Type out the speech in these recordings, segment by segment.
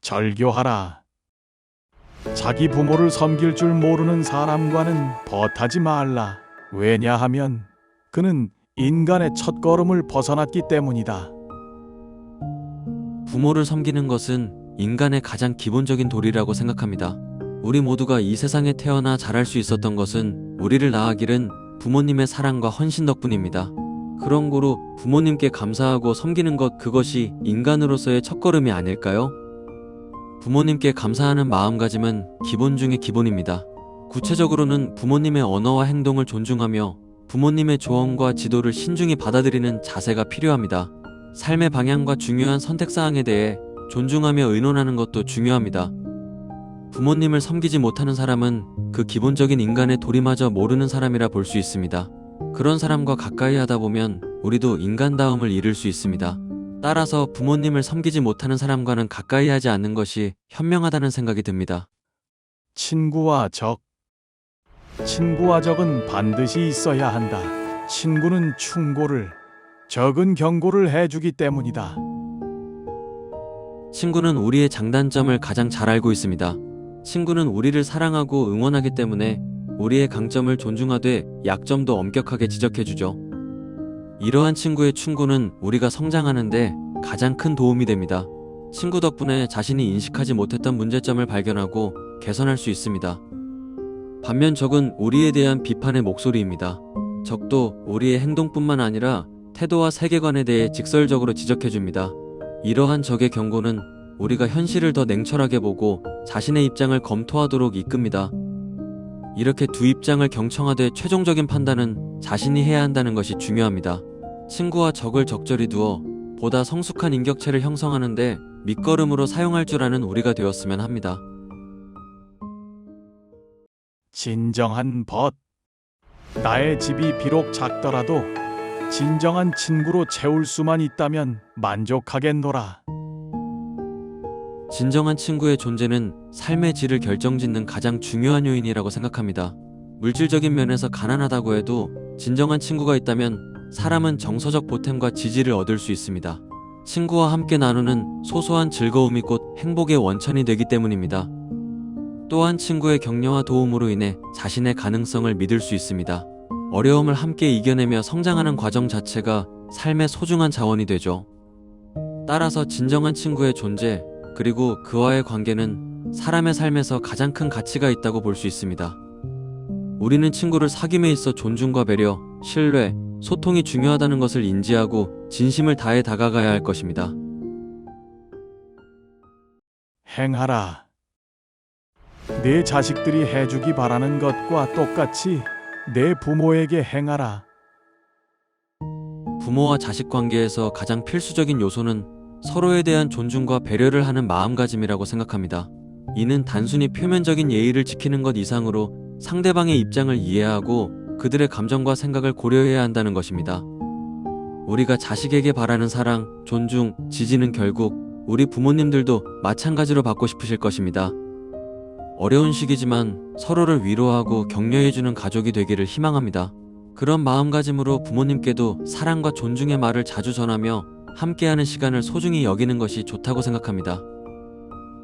절교하라. 자기 부모를 섬길 줄 모르는 사람과는 벗하지 말라. 왜냐하면 그는 인간의 첫걸음을 벗어났기 때문이다. 부모를 섬기는 것은 인간의 가장 기본적인 도리라고 생각합니다. 우리 모두가 이 세상에 태어나 자랄 수 있었던 것은 우리를 낳아 기른 부모님의 사랑과 헌신 덕분입니다. 그런 고로 부모님께 감사하고 섬기는 것, 그것이 인간으로서의 첫걸음이 아닐까요? 부모님께 감사하는 마음가짐은 기본 중의 기본입니다. 구체적으로는 부모님의 언어와 행동을 존중하며 부모님의 조언과 지도를 신중히 받아들이는 자세가 필요합니다. 삶의 방향과 중요한 선택사항에 대해 존중하며 의논하는 것도 중요합니다. 부모님을 섬기지 못하는 사람은 그 기본적인 인간의 도리마저 모르는 사람이라 볼 수 있습니다. 그런 사람과 가까이 하다 보면 우리도 인간다움을 잃을 수 있습니다. 따라서 부모님을 섬기지 못하는 사람과는 가까이 하지 않는 것이 현명하다는 생각이 듭니다. 친구와 적. 친구와 적은 반드시 있어야 한다. 친구는 충고를, 적은 경고를 해주기 때문이다. 친구는 우리의 장단점을 가장 잘 알고 있습니다. 친구는 우리를 사랑하고 응원하기 때문에 우리의 강점을 존중하되 약점도 엄격하게 지적해주죠. 이러한 친구의 충고는 우리가 성장하는데 가장 큰 도움이 됩니다. 친구 덕분에 자신이 인식하지 못했던 문제점을 발견하고 개선할 수 있습니다. 반면 적은 우리에 대한 비판의 목소리입니다. 적도 우리의 행동뿐만 아니라 태도와 세계관에 대해 직설적으로 지적해줍니다. 이러한 적의 경고는 우리가 현실을 더 냉철하게 보고 자신의 입장을 검토하도록 이끕니다. 이렇게 두 입장을 경청하되 최종적인 판단은 자신이 해야 한다는 것이 중요합니다. 친구와 적을 적절히 두어 보다 성숙한 인격체를 형성하는데 밑거름으로 사용할 줄 아는 우리가 되었으면 합니다. 진정한 벗. 나의 집이 비록 작더라도 진정한 친구로 채울 수만 있다면 만족하겠노라. 진정한 친구의 존재는 삶의 질을 결정짓는 가장 중요한 요인이라고 생각합니다. 물질적인 면에서 가난하다고 해도 진정한 친구가 있다면 사람은 정서적 보탬과 지지를 얻을 수 있습니다. 친구와 함께 나누는 소소한 즐거움이 곧 행복의 원천이 되기 때문입니다. 또한 친구의 격려와 도움으로 인해 자신의 가능성을 믿을 수 있습니다. 어려움을 함께 이겨내며 성장하는 과정 자체가 삶의 소중한 자원이 되죠. 따라서 진정한 친구의 존재, 그리고 그와의 관계는 사람의 삶에서 가장 큰 가치가 있다고 볼 수 있습니다. 우리는 친구를 사귐에 있어 존중과 배려, 신뢰, 소통이 중요하다는 것을 인지하고 진심을 다해 다가가야 할 것입니다. 행하라. 내 자식들이 해주기 바라는 것과 똑같이 내 부모에게 행하라. 부모와 자식 관계에서 가장 필수적인 요소는 서로에 대한 존중과 배려를 하는 마음가짐이라고 생각합니다. 이는 단순히 표면적인 예의를 지키는 것 이상으로 상대방의 입장을 이해하고 그들의 감정과 생각을 고려해야 한다는 것입니다. 우리가 자식에게 바라는 사랑, 존중, 지지는 결국 우리 부모님들도 마찬가지로 받고 싶으실 것입니다. 어려운 시기지만 서로를 위로하고 격려해주는 가족이 되기를 희망합니다. 그런 마음가짐으로 부모님께도 사랑과 존중의 말을 자주 전하며 함께하는 시간을 소중히 여기는 것이 좋다고 생각합니다.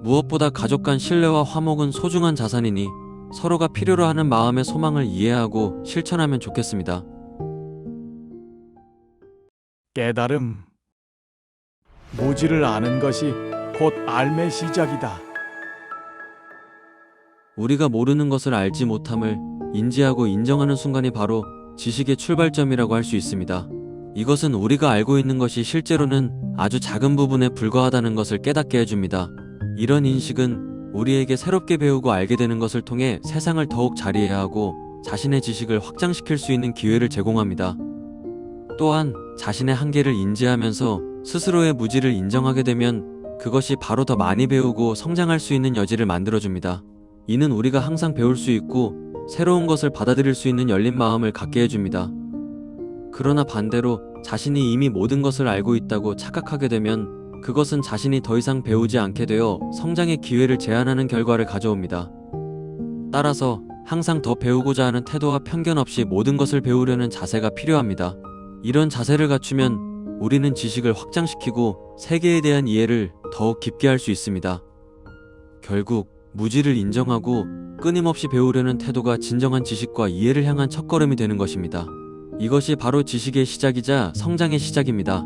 무엇보다 가족 간 신뢰와 화목은 소중한 자산이니 서로가 필요로 하는 마음의 소망을 이해하고 실천하면 좋겠습니다. 깨달음. 무지를 아는 것이 곧 삶의 시작이다. 우리가 모르는 것을 알지 못함을 인지하고 인정하는 순간이 바로 지식의 출발점이라고 할 수 있습니다. 이것은 우리가 알고 있는 것이 실제로는 아주 작은 부분에 불과하다는 것을 깨닫게 해줍니다. 이런 인식은 우리에게 새롭게 배우고 알게 되는 것을 통해 세상을 더욱 잘 이해하고 자신의 지식을 확장시킬 수 있는 기회를 제공합니다. 또한 자신의 한계를 인지하면서 스스로의 무지를 인정하게 되면 그것이 바로 더 많이 배우고 성장할 수 있는 여지를 만들어줍니다. 이는 우리가 항상 배울 수 있고 새로운 것을 받아들일 수 있는 열린 마음을 갖게 해줍니다. 그러나 반대로 자신이 이미 모든 것을 알고 있다고 착각하게 되면 그것은 자신이 더 이상 배우지 않게 되어 성장의 기회를 제한하는 결과를 가져옵니다. 따라서 항상 더 배우고자 하는 태도와 편견 없이 모든 것을 배우려는 자세가 필요합니다. 이런 자세를 갖추면 우리는 지식을 확장시키고 세계에 대한 이해를 더욱 깊게 할 수 있습니다. 결국 무지를 인정하고 끊임없이 배우려는 태도가 진정한 지식과 이해를 향한 첫걸음이 되는 것입니다. 이것이 바로 지식의 시작이자 성장의 시작입니다.